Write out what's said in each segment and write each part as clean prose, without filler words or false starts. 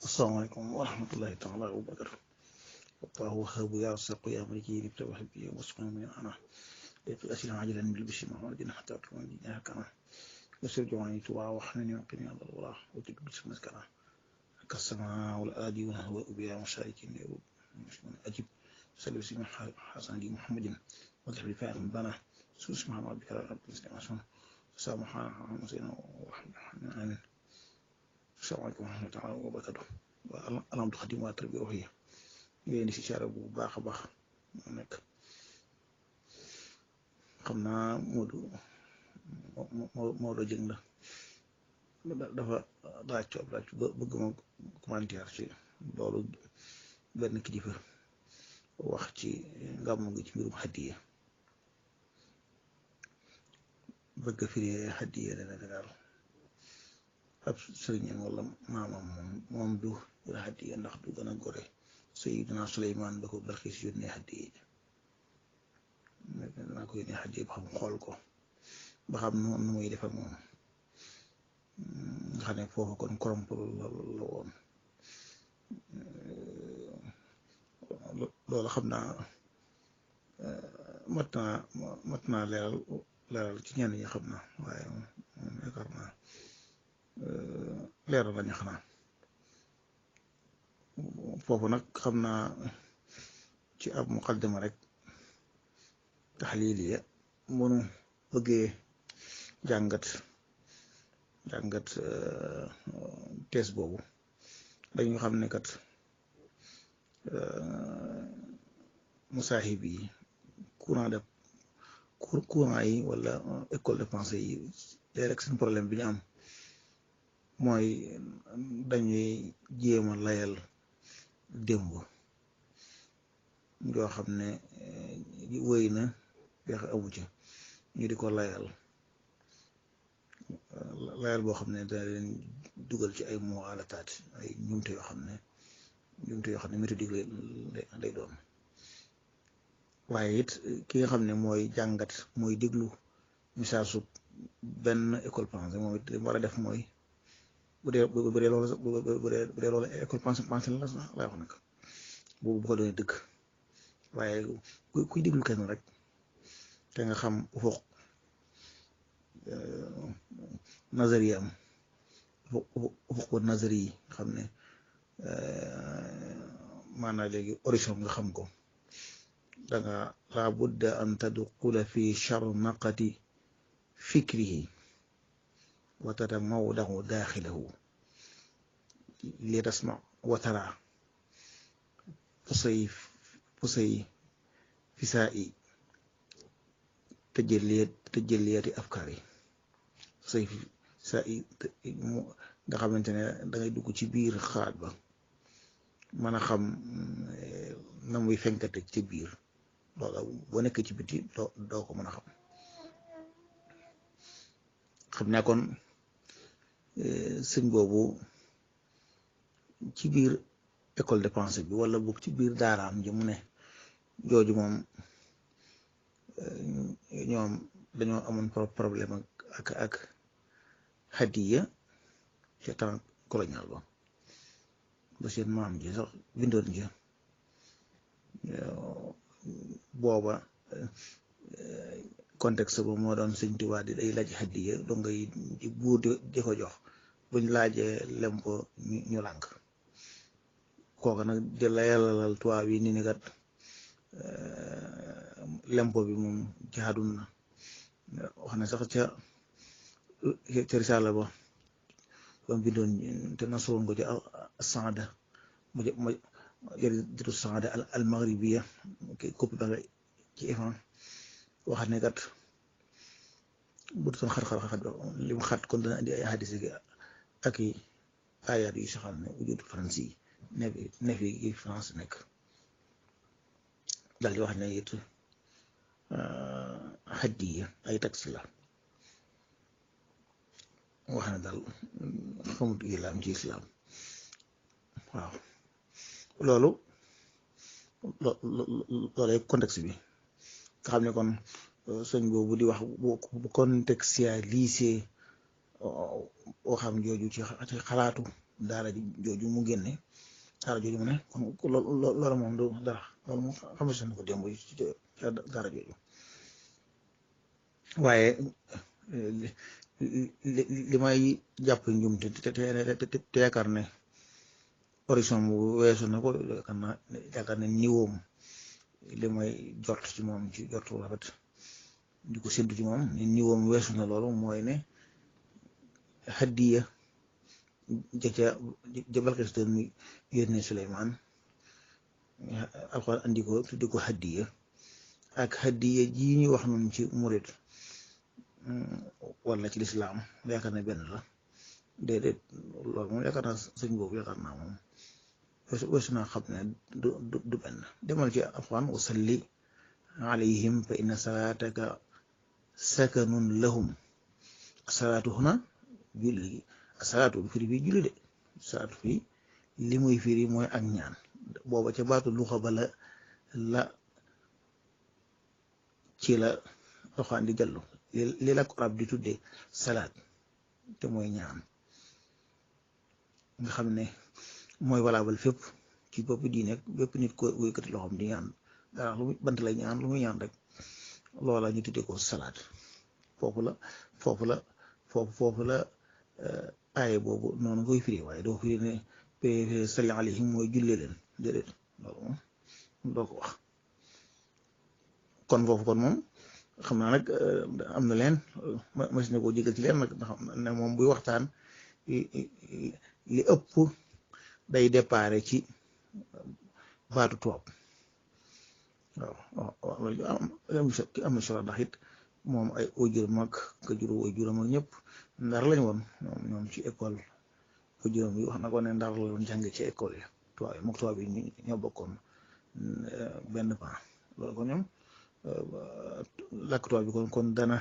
السلام عليكم ورحمة الله تعالى وبركاته. الله وهاب يا رزاق يا ملكي لبت وهبي واسقنا من أنا لقي أسئلة عاجلا بالبشر محمد حتى أكون دينها كما يسر جواني توا وحنني وقني على الله وتقبل مسكنا كالسماء والآدي ونهوى بها مشاركين أجب سلم سيما حسن دي محمد وضح بفاعل بنا سوس محمد ربك رب الإسلام سامحنا وسينا ورحمة آمين. السلام عليكم ورحمة الله وبركاته. الحمد خديم وتربية وهي ngeen di si caara bu baax a baax nekk xam naa Modou Dieng la dafa laaj bëgg ma commentaire ci loolu benn kilifa wax ci ngàmmu gi ci mbirum hadiya bëgg firi hadiya la daal ab sëriñam wala maamam moom du hadiya ndax du gën a gore Sayyidina Suleymaan da ko Balxiis yónnee hadiya danaa ko yónnee hadiya ba xam xool ko ba xam nu muy def ak moom nga xam ne foofu kon koromp la woon loolu xam naa mat naa leeral ci ñenn ñi xam naa waaye moom yaakaar naa leeral lañu xanaa foofu nag xam naa ci ab muqaddima rek taxliiliya mënu bëggee jàngat tees boobu dañu xam ne kat musaahib yi courant yi wala école de pensée yi léeg rek seen problème bi ñu am mooy dañuy jéem a layal démb yoo xam ne wéy na pexe amu ci ñu di ko layal boo xam ne dana leen dugal ci ay moo alataat ay njumte yoo xam ne méthodique lay doon waaye it ki nga xam ne mooy jàngat mooy déglu message su benn école pensée moom it li mu war a def mooy bu dee loolu école pensée la lay wax nag bu ko doonee dëgg waaye kuy déglu kenn rek te nga xam ufuq nazari am ufuq nazari yi nga xam ne maanaam léegi horizon nga xam ko danga laa budda an tadxula fi charnaqati fikrihi wa tatamawdahu daaxilahu li tasma wa tara fusay fisaa'i tëjëliyaati afkaar yi fusay fisaa'i nga xamante ne dangay dugg ci biir xalaat ba mën a xam na muy fenkate ci biir loola boo nekk ci biti doo ko mën a xam naa kon sëñ boobu ci biir école de pensée bi wala boog ci biir daaraam ji mu ne jooju moom ñoom dañoo amoon problème ak hadiya ci temps colonial ba seen maam ji sax bindoon ji booba contexte bu moo doon Sëñ Tuubaa di day laaj hadiya doo ngay di buur di ko jox buñ laajee lempo ñu lànk kooka nag di layalal tubaab yi ni kat lempo bi moom jaadun na wax na sax ca risaala ba bindoon te nasroon ko ci saada ma jëritu saada al maghribiya coppi ba nga ci ifan waxat ne kat bu doon xat li mu xat kon dana indi ay hadis ak i ayaat yu saxal ne wujudu France yi nefi gi France nekk dal di wax ne it hadiya ay taxe la wax ne daal xamut islam ci islam waaw loolu contexte bi nga xam ne kon sëñ boobu di wax bu contextualisé oo xam jooju ci xalaatu daara jooju mu génne daara jooju mu ne kon loolu moom du dara loolu moom xam na ko démb ci daara jooju waaye li may jàpp njum te yaakaar ne horizon bu weesu na ko yaakaar ne niwoom li may jot ci moom ci jotu rafet di ko séntu ci moom ne niwoom weesu na loolu mooy ne hadiya ja Balqis doon yónnee Suleymaan alxuraan andi ko tuddi ko hadiya ak hadiya ji ñuy wax noonu ci murid wala ci lislaam yaakaar ne benn la déedéet loolu moom yaakaar naa sëñ boobu yaakaar naa moom weesu naa xam ne du benn demal ci alxuraan wa salli alayhim fa inna salaataka sakanun lahum salaatu huna julli salaatu firi fii julli de salaatu fii li muy firi mooy ak ñaan booba ca baatu luxa ba la ci la doxaan di jallu li la ko arab di tuddee salaat te mooy ñaan nga xam ne mooy valable fépp ci bopp diine bépp nit ko yëkkati loxoom di ñaan dara lu muy bant lay ñaan lu muy ñaan rek loola ñu tuddee ko salaat foofu la aaye boobu noonu koy firi waaye doo firi ne salli alayhim mooy jullee leen déedéet loolu moom doo ko wax kon foofu kon moom xam naa nag am na leen mas na koo jégal ci leen nag ndax ne moom buy waxtaan li ëpp day déparé ci baatu tubaab waaw am na solo ndax it moom ay waajuram ak ka juru waajuram ak ñëpp ndar lañ woon ñoom ci école waajuram yi wax na ko ne ndar la woon jàng ci école yi tubaab yi mook tubaab yi ñoo bokkoon benn pan loolu ko ñoom làkk tubaab bi kon dana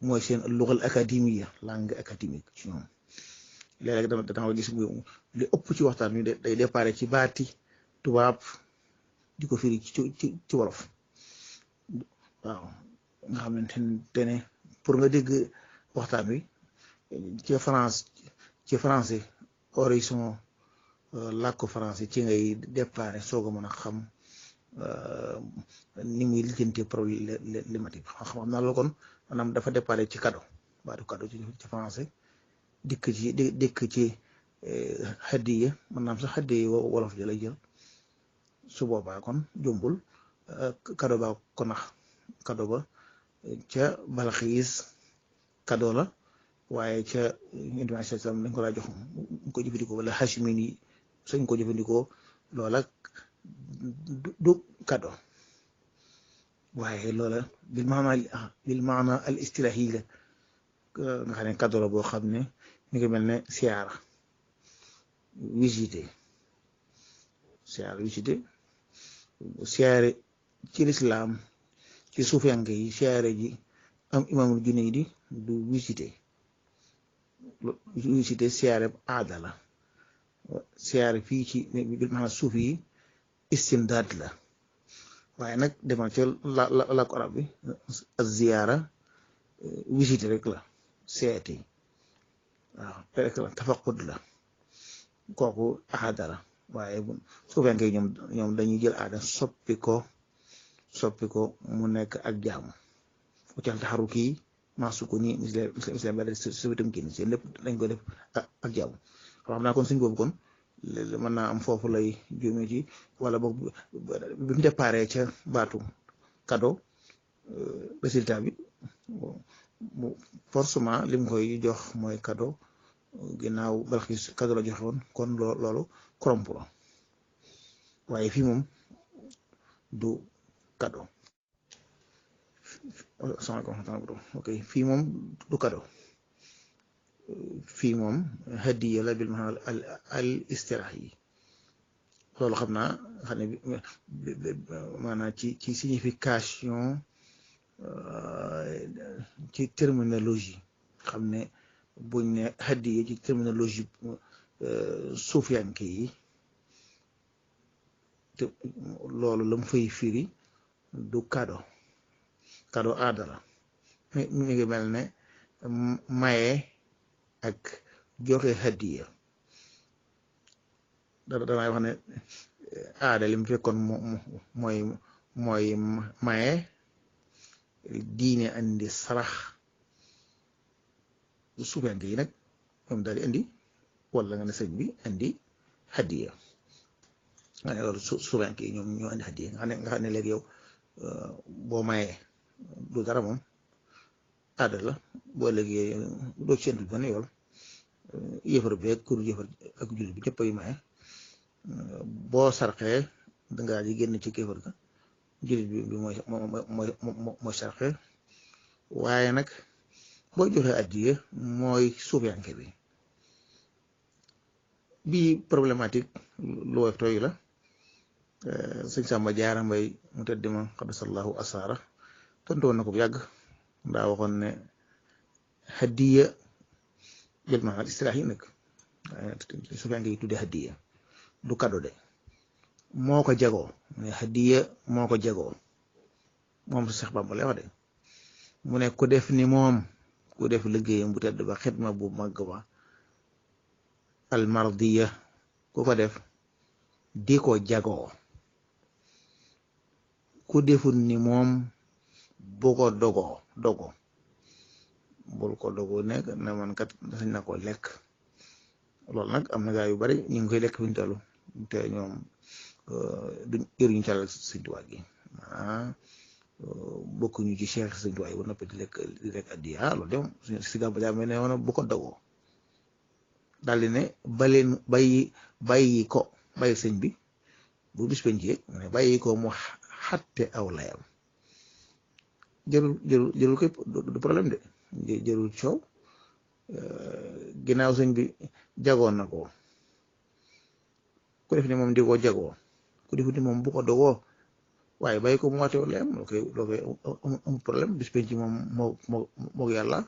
mooy seen lugal académie langue académique ci ñoom léeg-léeg dama gis li ëpp ci waxtaan wi day déparé ci baati tubaab di ko firi ci wolof waaw nga xamante ne pour nga dégg waxtaan wi ci français horizon làkku français ci ngay déparé soog a mën a xam ni muy lijjanti problématique xam naa loolu kon maanaam dafa déparé ci cadeau baatu cadeau ci français dikk ci hadiya maanaam sax hadiya wolof ja lay jël su boobaa kon jombul cadeau ba ko nax cadeau ba ca Balxiis cadeau la waaye ca Yonent bi sallam dañ ko laa jox mu ko jëfandikoo wala Hashmin yi sañ ko jëfandikoo loola du cadeau waaye loola bil maana al istilahi la nga xam ne cadeau la boo xam ne mi ngi mel ne siyaara visité siyaare ci lislaam ci suufiyanke yi siyaare ji am imaamul Junaydi du visité siyaare aada la siyaare fii ci bil maana suufi yi istimdaad la waaye nag demal ca la ko arab bi az ziyaara visité rek la seeti waaw rek la tafaqud la kooku aada la waaye suufiyanke yi ñoom dañuy jël aada soppi ko mu nekk ak jaamu ucal taxaruki maasu ko nii misle ba subitam kii seen lépp dañ ko def ak jaamu xam naa kon suñ boobu kon mën naa am foofu lay juumee ci wala boog bi mu déparé ca baatu cadeau résultat bi forcément lim koy jox mooy cadeau ginnaaw Balxiis cadeau la joxe woon kon loolu corrompu la waaye fii moom du cadeau ok fii moom du cadeau fii moom hadiya la bil maana al istilaahi loolu xam naa ne maanaam ci signification ci terminologie xam ne buñ ne hadiya ci terminologie suufiyanke yi te loolu la mu fay firi du cadeau aada la mi ngi mel ne maye ak joxe hadiya danay wax ne aada li mu fekkoon mooy mooy maye diine andi sarax suufenke yi nag ñoom daal di indi wala nga ne sëñ bi indi hadiya nga ne loolu suufenke yi ñoom ñoo indi hadiya nga xam ne léegi yow boo mayee du dara moom aada la boo léegi doo ci séntu benn yool yëfar bi ak kuréel yëfar ak jullit bi ñëpp ay maye boo sarxee dangaa di génn ci kéefar ga jullit bi mooy sarxee waaye nag boo joxee addiya mooy suufiyanke bi problématique lu woyof tooy la sëñ Samba Jaara Mbay mu tëdd ma xadasallahu asaara tontu woon na ko bu yàgg ndaa waxoon ne hadiya jël maanaam istilaax yi nag suufiyanke yi tuddee hadiya du kado de moo ko jagoo mu ne hadiya moo ko jagoo moom sa Seex Bàmba lay wax de mu ne ku def ni moom ku def liggéeyam bu tedd ba xidma bu mag ba almardiya ku ko def di ko jagoo ku deful ni moom bu ko dogo bul ko dogo nekk na man kat sañ na ko lekk loolu nag am na gaa yu bari ñu ngi koy lekk fi ñu toll te ñoom duñ ñu calal Sëñ Tuubaa gi bokkuñu ci Cheikh Sëñ Tuubaa yi ba noppi di lekk addiya loolu dem si gàmba jaame ne woon bu ko dogoo daal di ne bàyyi ko bàyyi sëñ bi bu bis pencee ne bàyyi ko mu xatte aw layam jërul koy du problème de jërul coow ginnaaw sëñ bi jagoon na ko ku def ni moom di ko jagoo ku def ni moom bu ko dogoo waaye bàyyi ko mu waate aw layam loo koy amul problème bis penc moom moo yàlla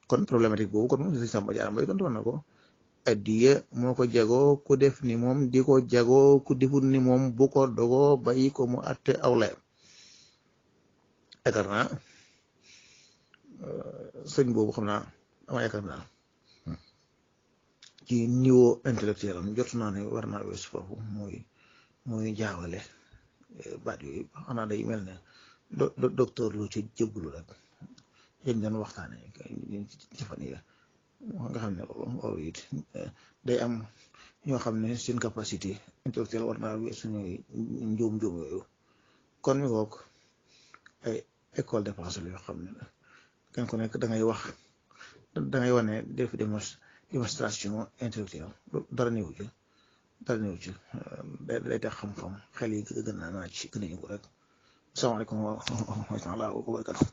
kon problématique boobu kon moom sëñ Samba Jaara Mbay tontu na ko addiya moo ko jagoo ku def ni moom di ko jagoo ku deful ni moom bu ko dogoo bàyyi ko mu atte aw layam yaakaar naa sëñ boobu xam naa dama yaakaar naa ci niveau intellectuel am jot naa ne war naa weesu foofu mooy jaawale baat yooyu xanaa day mel ne docteur lu ci jëggulu rek yéen doon waxtaane ci fan yi nga xam ne loolu it day am ñoo xam ne seen capacité intellectuelle war naa weesu ñuy njuum yooyu kon mi kook ay école de pensée la yoo xam ne kenn ku nekk da ngay wax da ngay wane def démonstration intellectuelle dara néew ci day tax xam-xam xel yi gën a naaj gën a yëngu rek. Asalaamaaleykum wa rahmatulah wa barakatuh.